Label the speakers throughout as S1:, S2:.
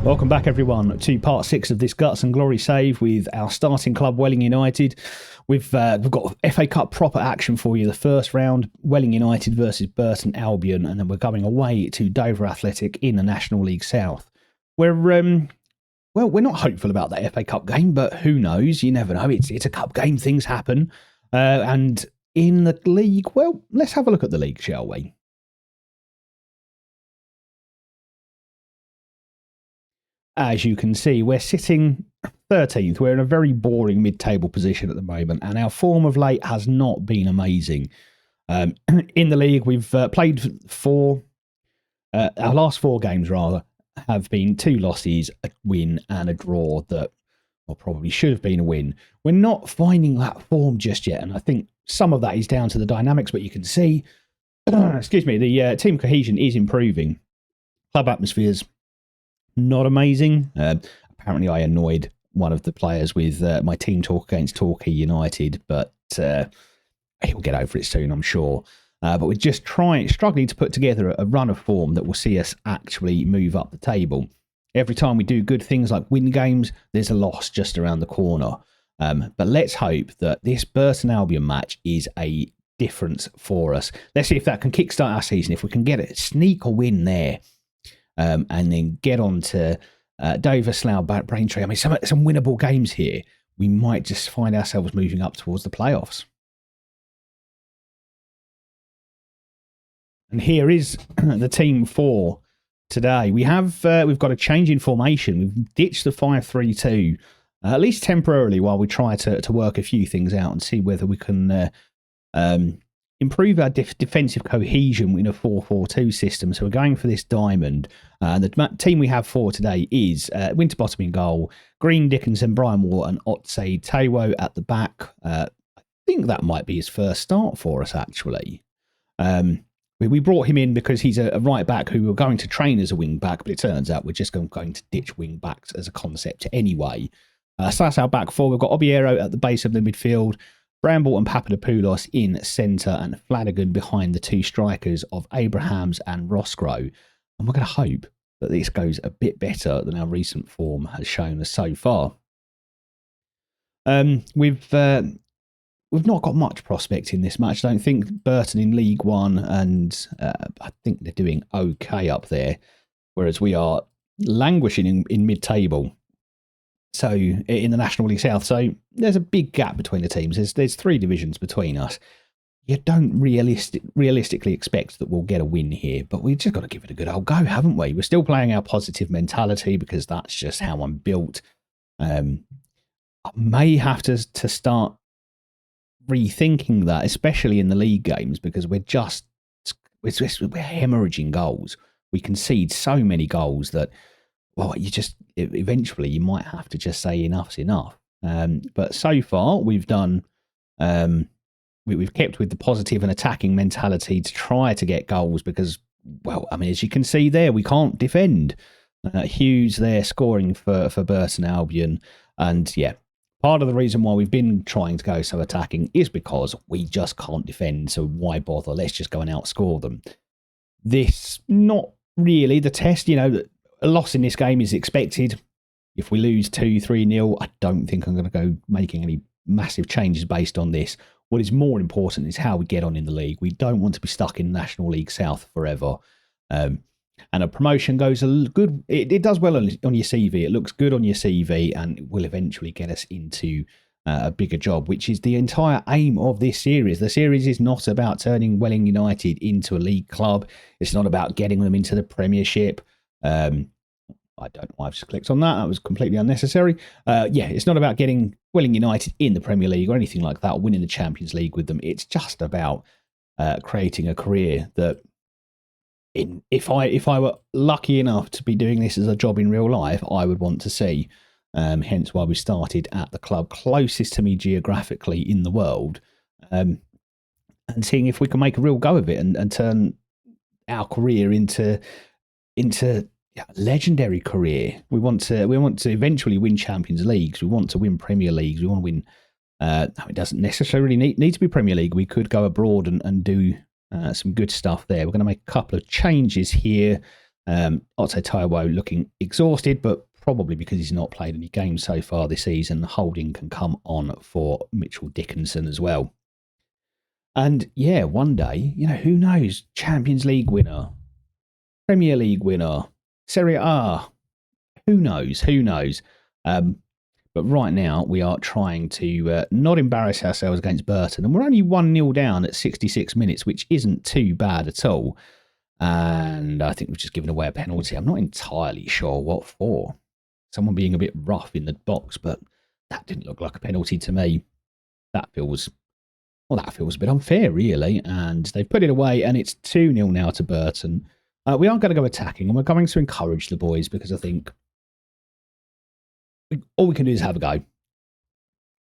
S1: Welcome back, everyone, to part 6 of this Guts and Glory save with our starting club, Welling United. We've got FA Cup proper action for you. The first round, Welling United versus Burton Albion, and then we're going away to Dover Athletic in the National League South. We're not hopeful about that FA Cup game, but who knows? You never know. It's a cup game. Things happen. And in the league, well, let's have a look at the league, shall we? As you can see, we're sitting 13th. We're in a very boring mid-table position at the moment, and our form of late has not been amazing. In the league, we've played our last 4 games, rather, have been 2 losses, a win, and a draw that probably should have been a win. We're not finding that form just yet, and I think some of that is down to the dynamics, but you can see, excuse me, the team cohesion is improving. Club atmosphere's not amazing. Apparently I annoyed one of the players with my team talk against Torquay United, but he'll get over it soon, I'm sure. But we're just struggling to put together a run of form that will see us actually move up the table. Every time we do good things like win games, there's a loss just around the corner. But let's hope that this Burton Albion match is a difference for us. Let's see if that can kickstart our season. If we can get it, sneak a win there. And then get on to Dover, Slough, Braintree. I mean, some winnable games here. We might just find ourselves moving up towards the playoffs. And here is the team for today. We've got a change in formation. We've ditched the 5-3-2, at least temporarily, while we try to work a few things out and see whether we can improve our defensive cohesion in a 4-4-2 system. So we're going for this diamond. The team we have for today is Winterbottom in goal, Green, Dickinson, Brian Waugh, and Otse Taiwo at the back. I think that might be his first start for us, actually. We brought him in because he's a right back who we're going to train as a wing back, but it turns out we're just going to ditch wing backs as a concept anyway. So that's our back four. We've got Obiero at the base of the midfield, Bramble and Papadopoulos in centre, and Flanagan behind the 2 strikers of Abrahams and Roscoe. And we're going to hope that this goes a bit better than our recent form has shown us so far. We've not got much prospect in this match. I don't think. Burton in League One, and I think they're doing okay up there, whereas we are languishing in mid-table. So in the National League South, so there's a big gap between the teams. There's 3 divisions between us. You don't realistically expect that we'll get a win here, but we've just got to give it a good old go, haven't we? We're still playing our positive mentality because that's just how I'm built. I may have to start rethinking that, especially in the league games, because we're hemorrhaging goals. We concede so many goals that, well, eventually you might have to just say enough's enough. But so far we've done, we've kept with the positive and attacking mentality to try to get goals because, well, I mean, as you can see there, we can't defend. Hughes there scoring for Burton Albion. And yeah, part of the reason why we've been trying to go so attacking is because we just can't defend. So why bother? Let's just go and outscore them. This, not really the test, a loss in this game is expected. If we lose 2-3-0, I don't think I'm going to go making any massive changes based on this. What is more important is how we get on in the league. We don't want to be stuck in National League South forever. And a promotion goes good. It does well on your CV. It looks good on your CV, and it will eventually get us into a bigger job, which is the entire aim of this series. The series is not about turning Welling United into a league club. It's not about getting them into the Premiership. I don't know why I've just clicked on that. That was completely unnecessary. It's not about getting Welling United in the Premier League or anything like that, or winning the Champions League with them. It's just about creating a career that, if I were lucky enough to be doing this as a job in real life, I would want to see. Hence why we started at the club closest to me geographically in the world, and seeing if we can make a real go of it and turn our career into legendary career. We want to eventually win Champions Leagues. We want to win Premier Leagues. We want to win. It doesn't necessarily need to be Premier League. We could go abroad and do some good stuff there. We're going to make a couple of changes here. Otto Taiwo looking exhausted, but probably because he's not played any games so far this season. Holding can come on for Mitchell Dickinson as well. And yeah, one day, who knows? Champions League winner, Premier League winner, Serie A. Who knows? Who knows? But right now, we are trying to not embarrass ourselves against Burton. And we're only 1-0 down at 66 minutes, which isn't too bad at all. And I think we've just given away a penalty. I'm not entirely sure what for. Someone being a bit rough in the box, but that didn't look like a penalty to me. That feels a bit unfair, really. And they've put it away, and it's 2-0 now to Burton. We are going to go attacking, and we're going to encourage the boys because I think all we can do is have a go.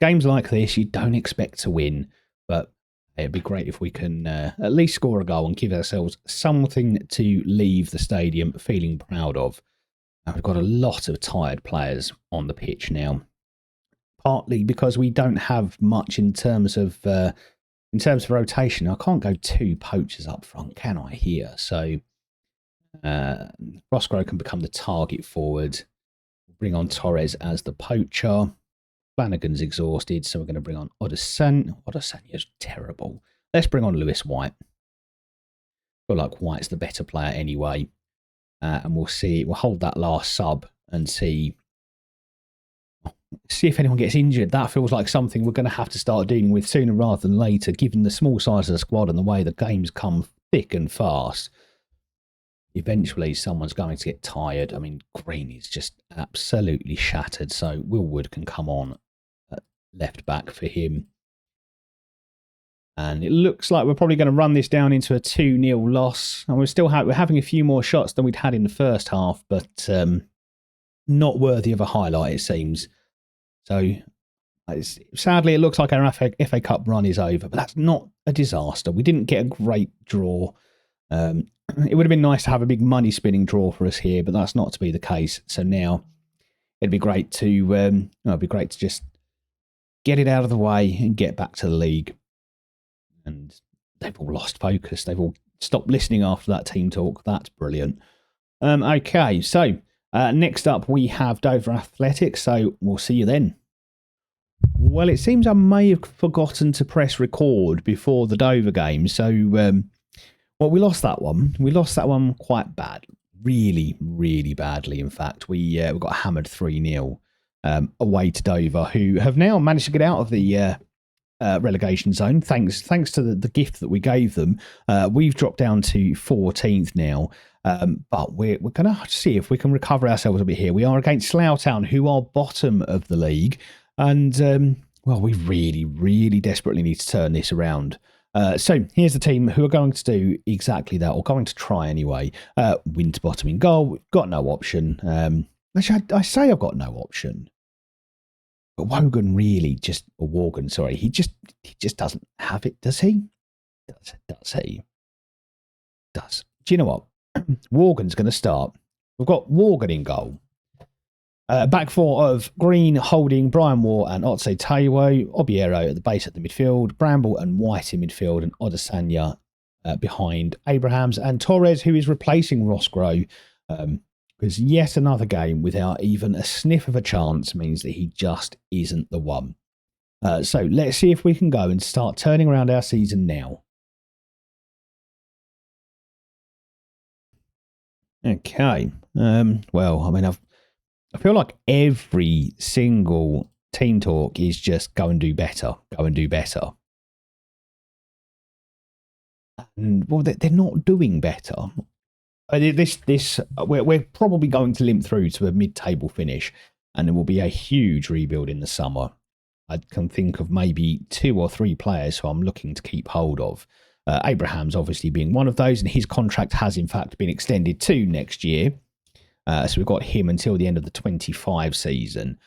S1: Games like this, you don't expect to win, but it'd be great if we can at least score a goal and give ourselves something to leave the stadium feeling proud of. We've got a lot of tired players on the pitch now, partly because we don't have much in terms of rotation. I can't go 2 poachers up front, can I? Here, so Roscoe can become the target forward. Bring on Torres as the poacher. Flanagan's exhausted, so we're going to bring on Odesanya. Odesanya's terrible. Let's bring on Lewis White. I feel like White's the better player anyway. And we'll see. We'll hold that last sub and see if anyone gets injured. That feels like something we're going to have to start dealing with sooner rather than later, given the small size of the squad and the way the games come thick and fast. Eventually, someone's going to get tired. I mean, Green is just absolutely shattered, so Will Wood can come on at left back for him. And it looks like we're probably going to run this down into a 2-0 loss. And we're having a few more shots than we'd had in the first half, but not worthy of a highlight, it seems. So, sadly, it looks like our FA Cup run is over, but that's not a disaster. We didn't get a great draw. It would have been nice to have a big money spinning draw for us here, but that's not to be the case. So now it'd be great to just get it out of the way and get back to the league. And they've all lost focus. They've all stopped listening after that team talk. That's brilliant. Okay, so next up we have Dover Athletic. So we'll see you then. Well, it seems I may have forgotten to press record before the Dover game. So well, we lost that one. We lost that one quite bad. Really, really badly, in fact. We got hammered 3-0 away to Dover, who have now managed to get out of the relegation zone, thanks to the gift that we gave them. We've dropped down to 14th now, but we're going to see if we can recover ourselves a bit here. We are against Slough Town, who are bottom of the league, and well, we really, really desperately need to turn this around. So here's the team who are going to do exactly that, or going to try anyway. Winterbottom in goal. We've got no option. Actually, I say I've got no option. But Wogan really sorry, he just doesn't have it, does he? Does he? Does. Do you know what? Wogan's going to start. We've got Wogan in goal. Back four of Green, Holding, Brian Moore and Otse Taiwo. Obiero at the base at the midfield. Bramble and White in midfield. And Odesanya behind Abrahams. And Torres, who is replacing Roscoe. Because yet another game without even a sniff of a chance means that he just isn't the one. So let's see if we can go and start turning around our season now. Okay. Well, I mean, I feel like every single team talk is just go and do better, go and do better. And, well, they're not doing better. We're probably going to limp through to a mid-table finish, and there will be a huge rebuild in the summer. I can think of maybe 2 or 3 players who I'm looking to keep hold of. Abraham's obviously being one of those, and his contract has in fact been extended to next year. So we've got him until the end of the 25 season.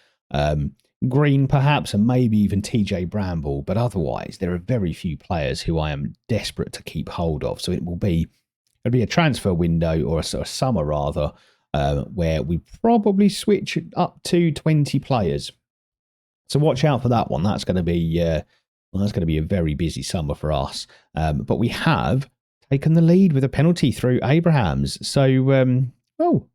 S1: Green perhaps, and maybe even TJ Bramble, but otherwise there are very few players who I am desperate to keep hold of. So it'll be a transfer window, or a sort of summer rather, where we probably switch up to 20 players. So watch out for that one. That's going to be a very busy summer for us. But we have taken the lead with a penalty through Abrahams. So Oh,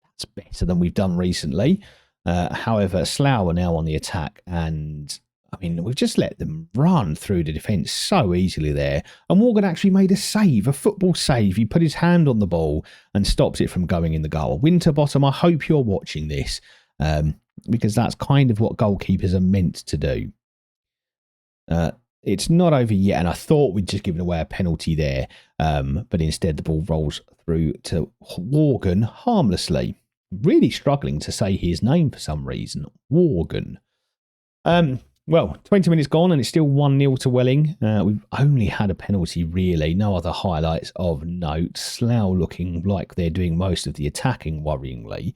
S1: that's better than we've done recently. However, Slough are now on the attack, and I mean, we've just let them run through the defence so easily there. And Morgan actually made a save, a football save. He put his hand on the ball and stops it from going in the goal. Winterbottom, I hope you're watching this, because that's kind of what goalkeepers are meant to do. It's not over yet, and I thought we'd just given away a penalty there, but instead the ball rolls through to Morgan harmlessly. Really struggling to say his name for some reason. Morgan. Well, 20 minutes gone and it's still 1-0 to Welling. We've only had a penalty, really. No other highlights of note. Slough looking like they're doing most of the attacking, worryingly.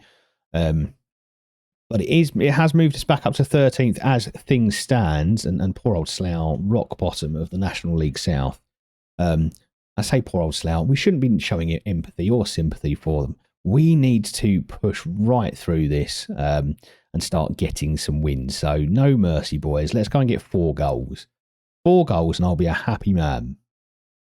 S1: But it has moved us back up to 13th as things stand, and poor old Slough, rock bottom of the National League South. I say poor old Slough, we shouldn't be showing empathy or sympathy for them. We need to push right through this and start getting some wins. So no mercy, boys. Let's go and get 4 goals. 4 goals and I'll be a happy man.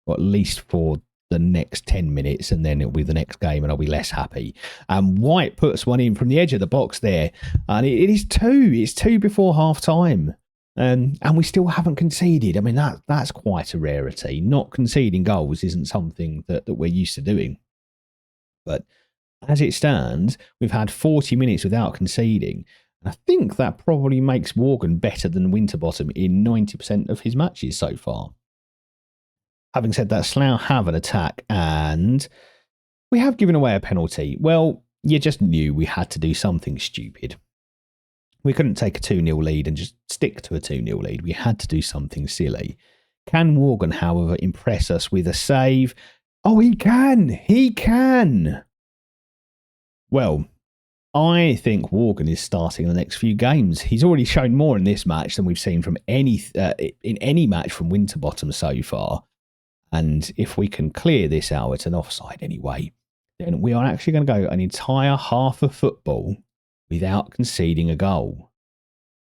S1: Or at least for the next 10 minutes, and then it'll be the next game and I'll be less happy. And White puts one in from the edge of the box there. And it is 2. It's 2 before half time. And we still haven't conceded. I mean, that's quite a rarity. Not conceding goals isn't something that we're used to doing. But as it stands, we've had 40 minutes without conceding. And I think that probably makes Morgan better than Winterbottom in 90% of his matches so far. Having said that, Slough have an attack and we have given away a penalty. Well, you just knew we had to do something stupid. We couldn't take a 2-0 lead and just stick to a 2-0 lead. We had to do something silly. Can Morgan, however, impress us with a save? Oh, he can! He can! Well, I think Morgan is starting the next few games. He's already shown more in this match than we've seen from in any match from Winterbottom so far. And if we can clear this out, it's an offside anyway, then we are actually going to go an entire half of football without conceding a goal.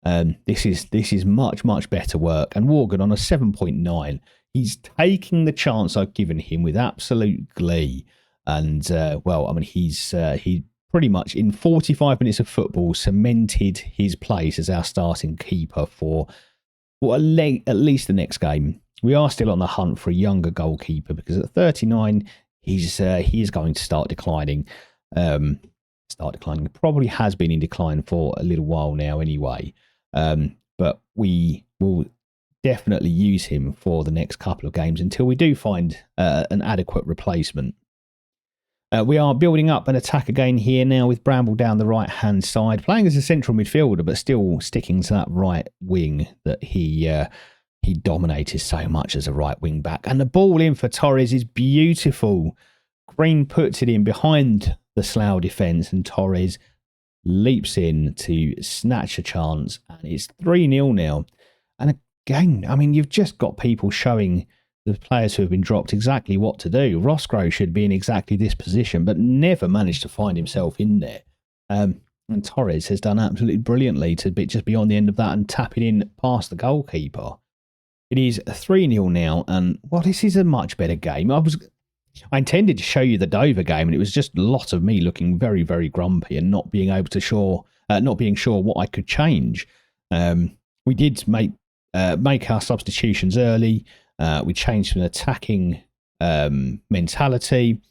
S1: This is much, much better work. And Morgan on a 7.9, he's taking the chance I've given him with absolute glee. And, well, I mean, he pretty much in 45 minutes of football cemented his place as our starting keeper for at least the next game. We are still on the hunt for a younger goalkeeper because at 39, he is going to start declining. Probably has been in decline for a little while now anyway. But we will definitely use him for the next couple of games until we do find an adequate replacement. We are building up an attack again here now with Bramble down the right-hand side, playing as a central midfielder, but still sticking to that right wing that he dominated so much as a right wing back. And the ball in for Torres is beautiful. Green puts it in behind the Slough defence and Torres leaps in to snatch a chance. And it's 3-0 now. And again, I mean, you've just got people showing the players who have been dropped exactly what to do. Roscoe should be in exactly this position, but never managed to find himself in there. And Torres has done absolutely brilliantly to just be on the end of that and tap it in past the goalkeeper. It is 3-0 now, and well, this is a much better game. I intended to show you the Dover game, and it was just a lot of me looking very, very grumpy and not being sure what I could change. We did make our substitutions early. We changed to an attacking mentality.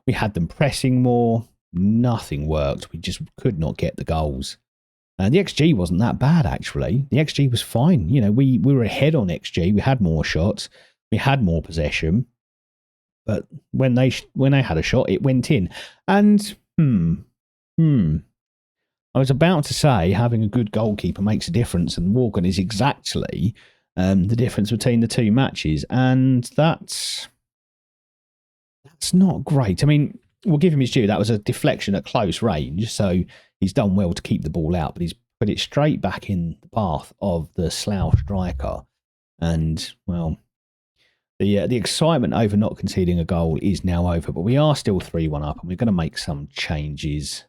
S1: We had them pressing more. Nothing worked. We just could not get the goals. And the XG wasn't that bad, actually. The XG was fine. You know, we were ahead on XG. We had more shots. We had more possession. But when they had a shot, it went in. And, I was about to say having a good goalkeeper makes a difference, and Morgan is exactly the difference between the two matches. And that's not great. I mean, we'll give him his due. That was a deflection at close range, so he's done well to keep the ball out, but he's put it straight back in the path of the Slough striker. And, well, the excitement over not conceding a goal is now over, but we are still 3-1 up, and we're going to make some changes.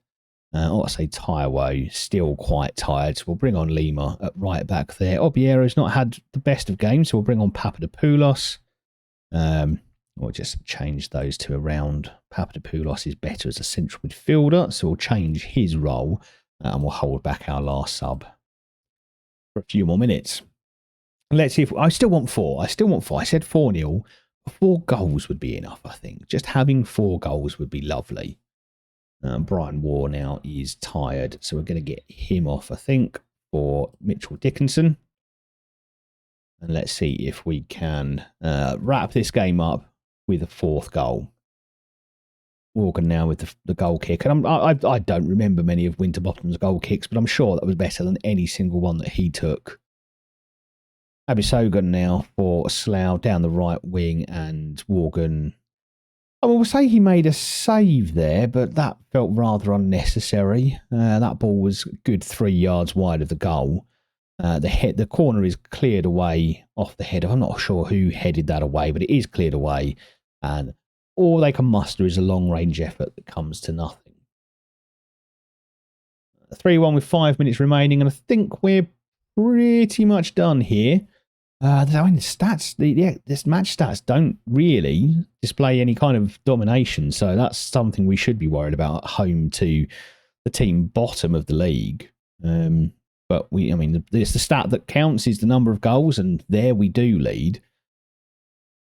S1: I say Taiwo, still quite tired, so we'll bring on Lima at right back there. Obiero's not had the best of games, so we'll bring on Papadopoulos. We'll just change those two around. Papadopoulos is better as a central midfielder, so we'll change his role and we'll hold back our last sub for a few more minutes. Let's see if I still want 4. I still want 4. I said 4-0. 4 goals would be enough, I think. Just having 4 goals would be lovely. Brian Waugh now is tired, so we're going to get him off, I think, for Mitchell Dickinson. And let's see if we can wrap this game up with a 4th goal. Morgan now with the goal kick. And I don't remember many of Winterbottom's goal kicks, but I'm sure that was better than any single one that he took. Abisogan now for Slough down the right wing, and Morgan. I will say he made a save there, but that felt rather unnecessary. That ball was good 3 yards wide of the goal. The corner is cleared away off the header. I'm not sure who headed that away, but it is cleared away. And all they can muster is a long-range effort that comes to nothing. 3-1 with 5 minutes remaining, and I think we're pretty much done here. I mean, the stats, this match stats don't really display any kind of domination, so that's something we should be worried about at home to the team bottom of the league. But it's the stat that counts is the number of goals, and there we do lead.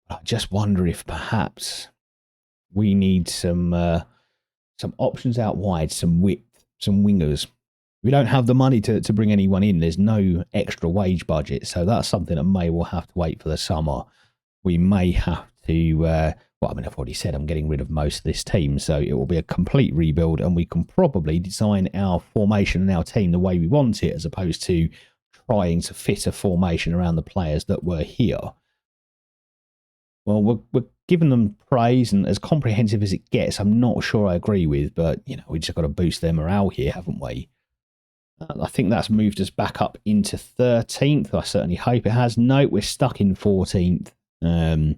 S1: I just wonder if perhaps we need some options out wide, some width, some wingers. We don't have the money to bring anyone in. There's no extra wage budget, so that's something that may well have to wait for the summer. We may have to. I've already said I'm getting rid of most of this team, so it will be a complete rebuild, and we can probably design our formation and our team the way we want it, as opposed to trying to fit a formation around the players that were here. Well, we're giving them praise, and as comprehensive as it gets, I'm not sure I agree with, but we just got to boost their morale here, haven't we? I think that's moved us back up into 13th. I certainly hope it has. No, we're stuck in 14th. 10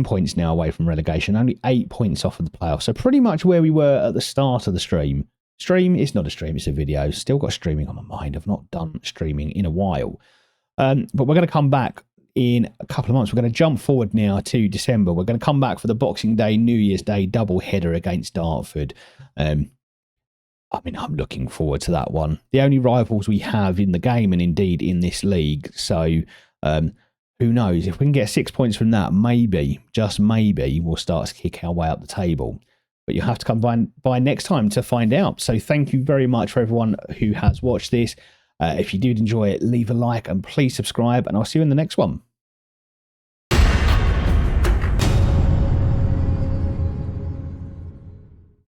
S1: points now away from relegation, only 8 points off of the playoffs. So pretty much where we were at the start of the stream. It's not a stream, it's a video. Still got streaming on my mind. I've not done streaming in a while. But we're going to come back in a couple of months. We're going to jump forward now to December. We're going to come back for the Boxing Day, New Year's Day double header against Dartford. I'm looking forward to that one. The only rivals we have in the game, and indeed in this league. So who knows? If we can get 6 points from that, maybe, just maybe, we'll start to kick our way up the table. But you'll have to come by next time to find out. So thank you very much for everyone who has watched this. If you did enjoy it, leave a like and please subscribe, and I'll see you in the next one.